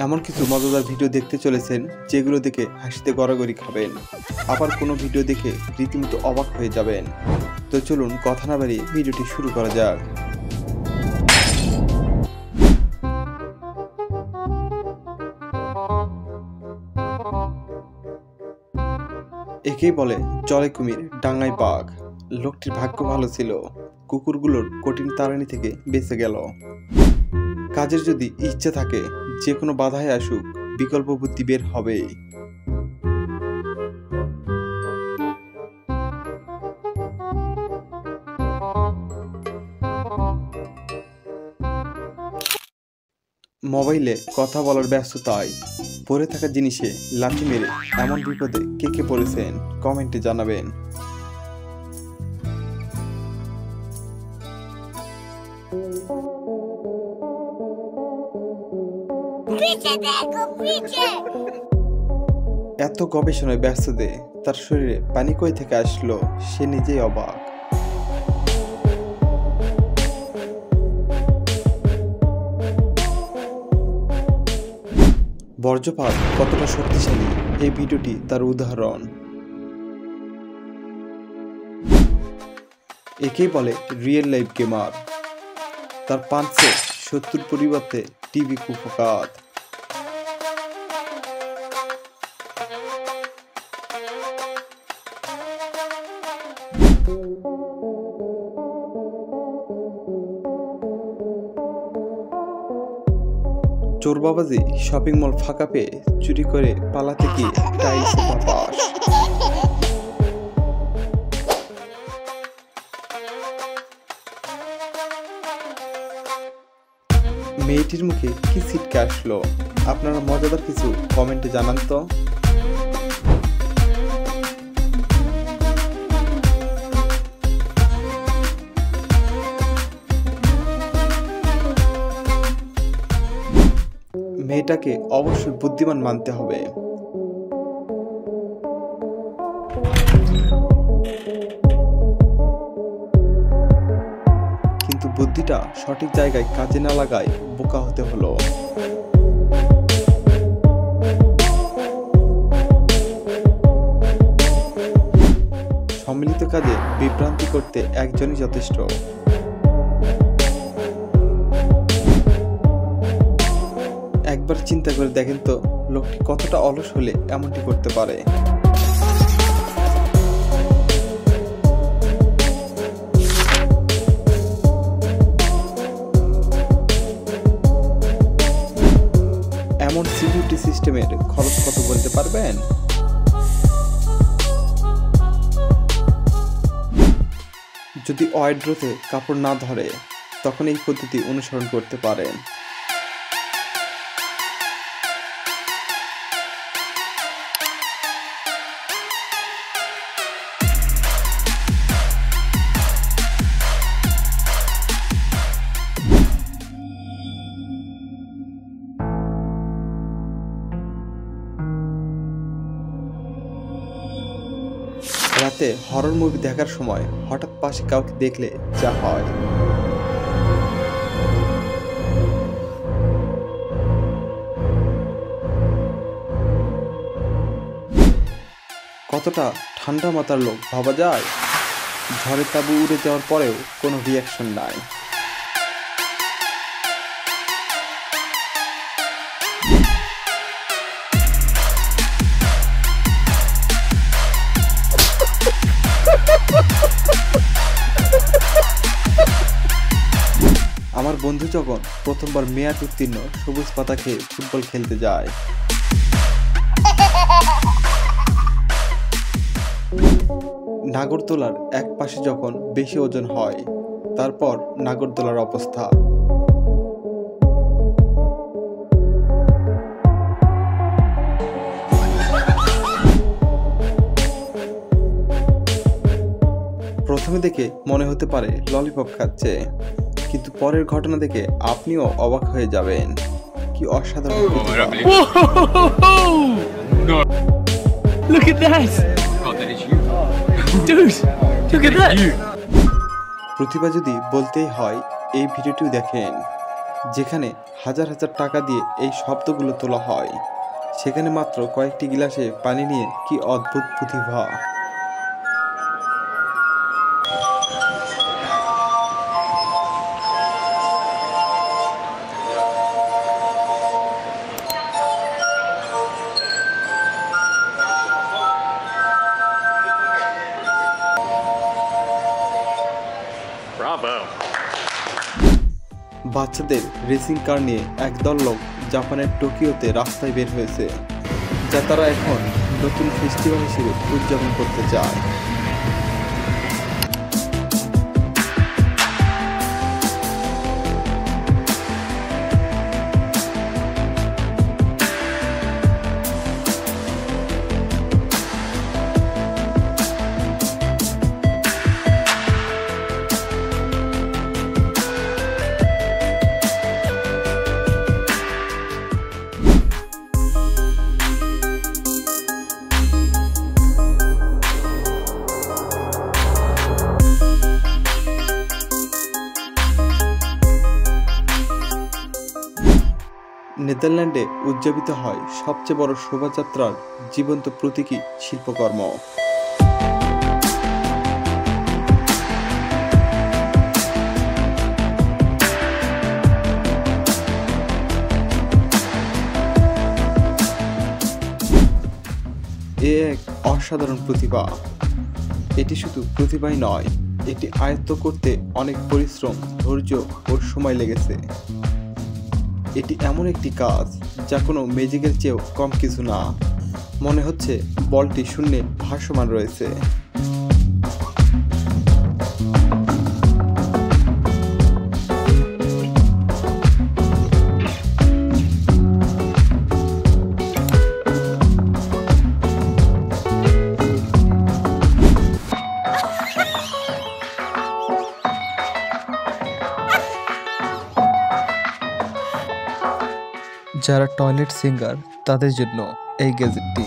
এমন কিছু মজাদার ভিডিও দেখতে চলেছেন যেগুলো দেখে হাসিতে গড়াগড়ি খাবেন, আবার কোনো ভিডিও দেখে রীতিমতো অবাক হয়ে যাবেন। তো চলুন কথা না বাড়িয়ে ভিডিওটি শুরু করা যাক। একেই বলে জলে কুমির ডাঙায় বাঘ। লোকটির ভাগ্য ভালো ছিল, কুকুরগুলোর কঠিন তাড়ানি থেকে বেঁচে গেল। কাজের যদি ইচ্ছে থাকে, যে কোনো বাধায় আসুক বিকল্প বুদ্ধি বের হবে। মোবাইলে কথা বলার ব্যস্ততায় পড়ে থাকা জিনিসে লাথি মেরে এমন বিপদে কে কে পড়েছেন কমেন্টে জানাবেন। এত গবেষণায় ব্যস্ততে তার শরীরে পানি কই থেকে আসলো সে নিজেই অবাক। বর্জ্যপাত কতটা শক্তিশালী, এই ভিডিওটি তার উদাহরণ। একেই বলে রিয়েল লাইফ গেমার। তার পাঞ্চে শত্রুর পরিবর্তে টিভি কুপকাত। চোর বাবাজি শপিং মল ফাঁকা পেয়ে চুরি করে পালাতে গিয়ে টাইলসে বাপাস। মেয়েটির মুখে কি ছিটকে আসলো, আপনারা মজাদার কিছু কমেন্টে জানান তো। মেয়েটাকে অবশ্যই বুদ্ধিমান মানতে হবে। কিন্তু বুদ্ধিটা সঠিক জায়গায় কাজে না লাগায় বোকা হতে হলো। সম্মিলিত কাজে বিভ্রান্তি করতে একজনই যথেষ্ট। একবার চিন্তা করে দেখেন তো, লোকটি কতটা অলস হলে এমনটি করতে পারে। এমন সিকিউরিটি সিস্টেমের খরচ কত বলতে পারবেন? যদি ওয়ার্ড্রোবে কাপড় না ধরে তখন এই পদ্ধতি অনুসরণ করতে পারেন। রাতে হরর মুভি দেখার সময় হঠাৎ পাশে কাউকে দেখলে যা হয়। কতটা ঠান্ডা মাথার লোক ভাবা যায়। ঝড়ের তাবু উড়ে যাওয়ার পরেও কোনো রিয়াকশন নাই। আমার বন্ধু যখন প্রথমবার মেয়াদ উত্তীর্ণ সবুজ পাতা খেয়ে ফুটবল খেলতে যায়, নাগরদোলার এক পাশে যখন বেশি ওজন হয়, তারপর নাগরদোলার অবস্থা। প্রথমে দেখে মনে হতে পারে ললিপপ খাচ্ছে, কিন্তু পরের ঘটনা দেখে আপনিও অবাক হয়ে যাবেন। কি অসাধারণ! প্রতিভা যদি বলতেই হয়, এই ভিডিওটিও দেখেন। যেখানে হাজার হাজার টাকা দিয়ে এই শব্দগুলো তোলা হয়, সেখানে মাত্র কয়েকটি গিলাসে পানি নিয়ে কি অদ্ভুত প্রতিভা! বাচ্চাদের রেসিং কার নিয়ে একদল লোক জাপানের টোকিওতে রাস্তায় বের হয়েছে, যা তারা এখন নতুন ফেস্টিভ্যাল হিসেবে উদযাপন করতে চায়। নেদারল্যান্ডে উদযাপিত হয় সবচেয়ে বড় শোভাযাত্রার জীবন্ত প্রতীকী শিল্পকর্ম। এ এক অসাধারণ প্রতিভা। এটি শুধু প্রতিভাই নয়, এটি আয়ত্ত করতে অনেক পরিশ্রম, ধৈর্য ও সময় লেগেছে। এটি এমন একটি কাজ যা কোনো ম্যাজিকের চেয়েও কম কিছু না। মনে হচ্ছে বলটি শূন্যে ভাসমান রয়েছে। যারা টয়লেট সিঙ্গার তাদের জন্য এই গ্যাজেটটি।